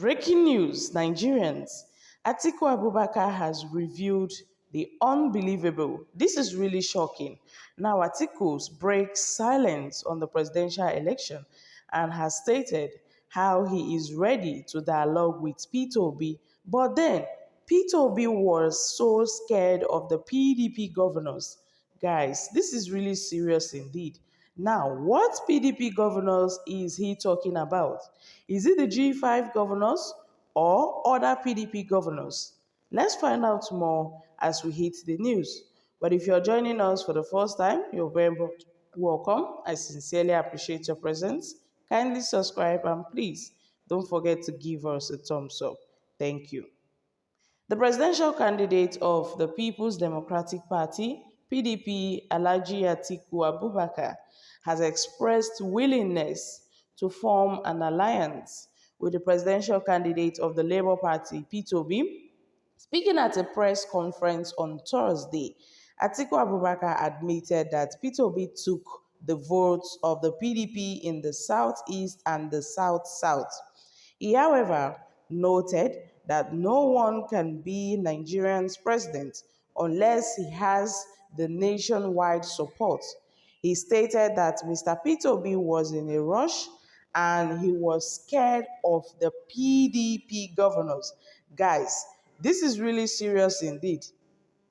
Breaking news, Nigerians. Atiku Abubakar has revealed the unbelievable. This is really shocking. Now, Atiku breaks silence on the presidential election and has stated how he is ready to dialogue with P2B. But then, P2B was so scared of the PDP governors. Guys, this is really serious indeed. Now, what PDP governors is he talking about? Is it the G5 governors or other PDP governors? Let's find out more as we hit the news. But if you're joining us for the first time, you're very welcome. I sincerely appreciate your presence. Kindly subscribe and please don't forget to give us a thumbs up. Thank you. The presidential candidate of the People's Democratic Party, PDP, Alhaji Atiku Abubakar, has expressed willingness to form an alliance with the presidential candidate of the Labour Party, P2B. Speaking at a press conference on Thursday, Atiku Abubakar admitted that P2B took the votes of the PDP in the southeast and the south-south. He, however, noted that no one can be Nigeria's president unless he has the nationwide support. He stated that Mr. P2B was in a rush and he was scared of the PDP governors. Guys, this is really serious indeed.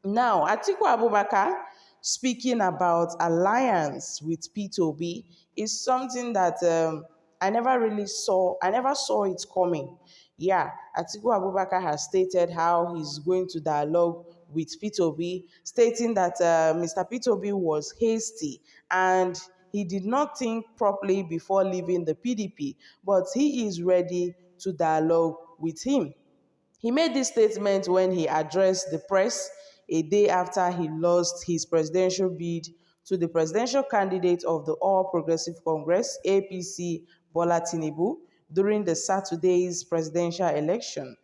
Now, Atiku Abubakar speaking about alliance with P2B is something that I never saw it coming. Yeah, Atiku Abubakar has stated how he's going to dialogue with P2B, stating that Mr. P2B was hasty and he did not think properly before leaving the PDP, but he is ready to dialogue with him. He made this statement when he addressed the press a day after he lost his presidential bid to the presidential candidate of the All Progressive Congress, APC, Bola Tinubu, during the Saturday's presidential election.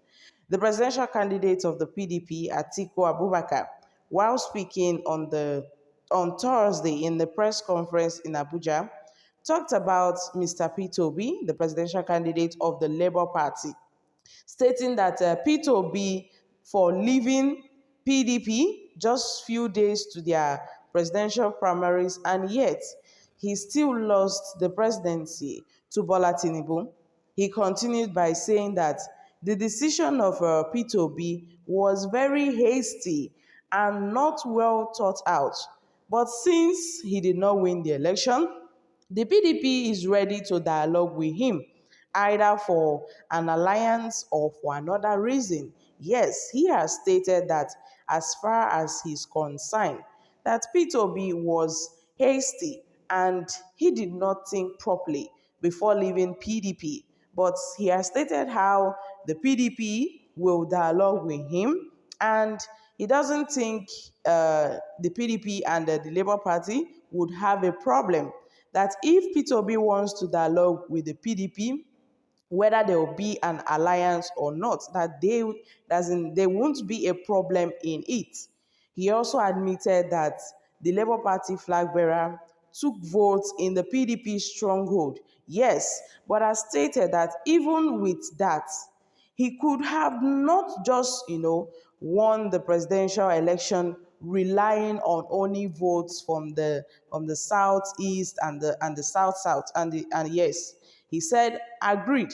The presidential candidate of the PDP, Atiku Abubakar, while speaking on Thursday in the press conference in Abuja, talked about Mr. P2B, the presidential candidate of the Labour Party, stating that P2B, for leaving PDP just few days to their presidential primaries, and yet he still lost the presidency to Bola Tinubu. He continued by saying that the decision of P2B was very hasty and not well thought out. But since he did not win the election, the PDP is ready to dialogue with him, either for an alliance or for another reason. Yes, he has stated that as far as he's concerned, that P2B was hasty and he did not think properly before leaving PDP. But he has stated how the PDP will dialogue with him and he doesn't think the PDP and the Labour Party would have a problem. That if P2B wants to dialogue with the PDP, whether there will be an alliance or not, that there won't be a problem in it. He also admitted that the Labour Party flag bearer took votes in the PDP stronghold. Yes, but has stated that even with that, he could have not just, won the presidential election relying on only votes from the southeast and the south and yes, he said agreed.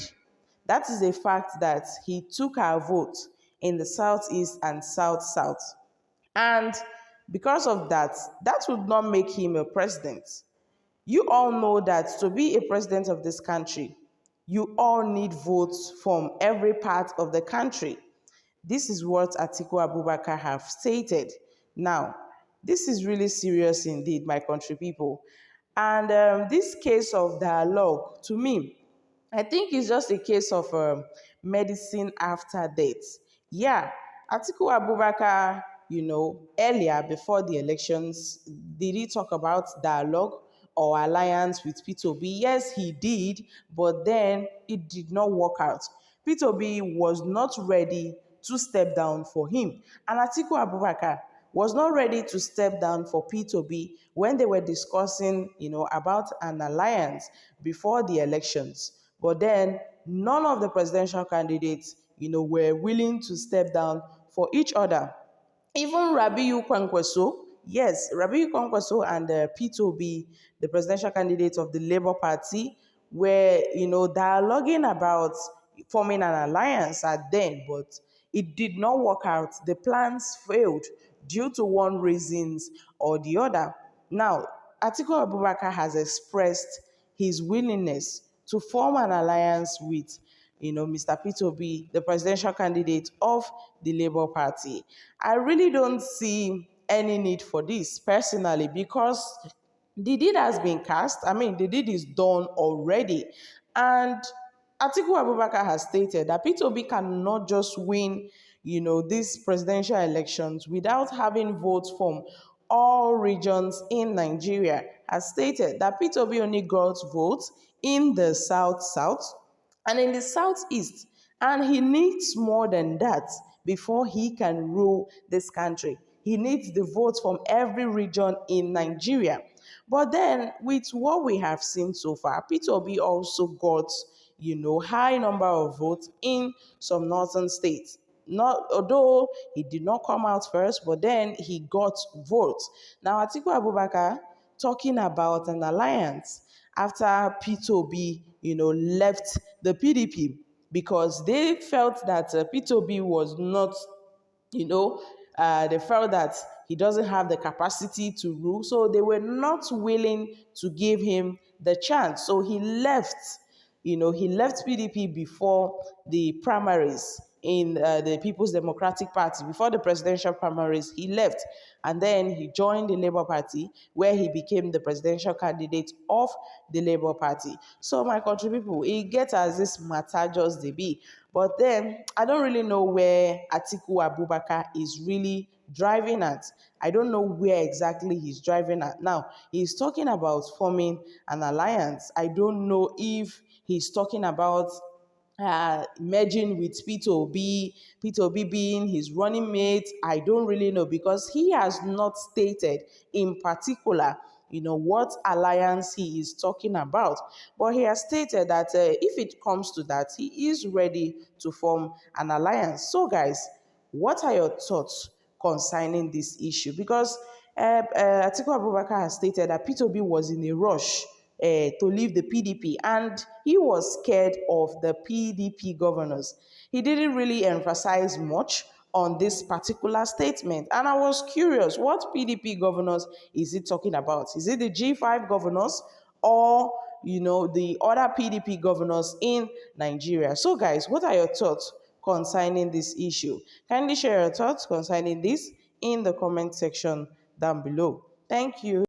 That is a fact that he took our vote in the southeast and south, and because of that, that would not make him a president. You all know that to be a president of this country, you all need votes from every part of the country. This is what Atiku Abubakar have stated. Now, this is really serious indeed, my country people. And this case of dialogue, to me, I think it's just a case of medicine after death. Yeah, Atiku Abubakar, earlier before the elections, did he talk about dialogue or alliance with P2B? Yes, he did, but then it did not work out. P2B was not ready to step down for him. And Atiku Abubakar was not ready to step down for P2B when they were discussing, about an alliance before the elections. But then none of the presidential candidates, were willing to step down for each other. Even Rabiu Kwankwaso, yes, Rabiu Kwankwaso and Peter Obi, the presidential candidate of the Labour Party, were, dialoguing about forming an alliance at then, but it did not work out. The plans failed due to one reasons or the other. Now, Atiku Abubakar has expressed his willingness to form an alliance with Mr. Peter Obi, the presidential candidate of the Labour Party. I really don't see any need for this personally, because the deed has been cast. I mean, the deed is done already. And Atiku Abubakar has stated that Peter Obi cannot just win, these presidential elections without having votes from all regions in Nigeria. Has stated that Peter Obi only got votes in the South and in the Southeast, and he needs more than that before he can rule this country. He needs the votes from every region in Nigeria. But then, with what we have seen so far, Peter Obi also got, high number of votes in some northern states. Not although he did not come out first, but then he got votes. Now, Atiku Abubakar talking about an alliance after Peter Obi, left the PDP, because they felt that Peter Obi was not, they felt that he doesn't have the capacity to rule, so they were not willing to give him the chance. So he left, he left PDP before the primaries in the People's Democratic Party, before the presidential primaries. He left, and then he joined the Labour Party, where he became the presidential candidate of the Labour Party. So my country people, it gets as this matter just they be. But then I don't really know where Atiku Abubakar is really driving at. I don't know where exactly he's driving at. Now, he's talking about forming an alliance. I don't know if he's talking about merging with Peter Obi being his running mate. I don't really know, because he has not stated in particular, what alliance he is talking about. But he has stated that if it comes to that, he is ready to form an alliance. So, guys, what are your thoughts concerning this issue? Because Atiku Abubakar has stated that Peter Obi was in a rush to leave the PDP, and he was scared of the PDP governors. He didn't really emphasize much on this particular statement, and I was curious, what PDP governors is he talking about? Is it the G5 governors, or the other PDP governors in Nigeria? So, guys, what are your thoughts concerning this issue? Kindly share your thoughts concerning this in the comment section down below. Thank you.